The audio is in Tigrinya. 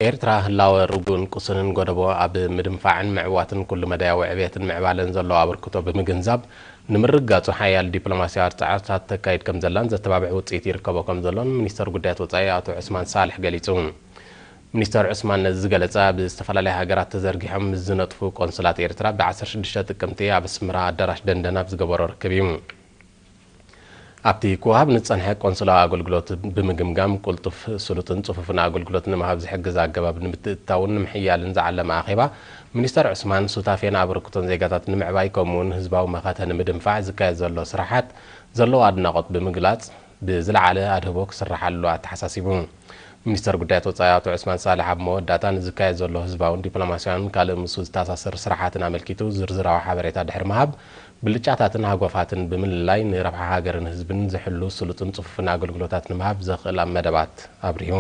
ኤርትራ ህላወ ርጉን ቁስንን ጎደቦ ኣብ ምድንፋዕን ምዕዋትን ኩሉ መዳያዊ ዕብየትን ምዕባለን ዘለዎ አበርክቶ ብምግንዛብ ንምርጋጹ ሓያል ዲፕሎማስያዊ ጻዕርታት ተካይድ ከም ዘላን ዘተባብዕ ውጽኢት ይርከቦ ከም ዘሎን ሚኒስተር ጉዳያት ወጻኢ አቶ ዑስማን ሳልሕ ገሊጹ። ሚኒስተር ዑስማን ዝገለጸ ብዝተፈላለየ ሃገራት ተዘርጊሖም ዝነጥፉ ቆንስላት ኤርትራ ብ16 ጥቅምቲ ኣብ ኣስመራ ኣዳራሽ ደንደና ዝገበሮ ርክብ እዩ። ኣብቲ ኩሃብ ንጸንሐ ቆንስላዊ ኣገልግሎት ብምግምጋም ቁልጡፍ ስሉጥን ጽፉፍን ኣገልግሎት ንምሃብ ዝሕግዝ ኣገባብ ንምትእትታውን ንምሕያልን ዝዓለመ ኣኼባ ሚኒስተር ዑስማን ሱታፌን ኣበርክቶን ዜጋታት ንምዕባይ ከምኡውን ህዝባዊ መኸተ ንምድንፋዕ ዝካየድ ዘሎ ስራሓት ዘለዎ ኣድናቆት ብምግላጽ ብዝለዓለ ኣድህቦ ክስራሓሉ ኣተሓሳሲቡ። ሚኒስተር ጉዳያት ወጻኢ አቶ ዑስማን ሳልሕ ኣብ መወዳእታን ዝካየድ ዘሎ ህዝባውን ዲፕሎማስያውን ካልእ ምስ ዝተኣሳሰር ስራሓትን ኣመልኪቱ ዝርዝራዊ ሓበሬታ ድሕሪ ምሃብ ብልጫታትን ሃጓፋትን ብምልላይ ንረብሓ ሃገርን ህዝብን ዝሕሉ ስሉጥን ጽፉፍን ኣገልግሎታት ንምሃብ ዘኽእል መደባት ኣብሪሁ።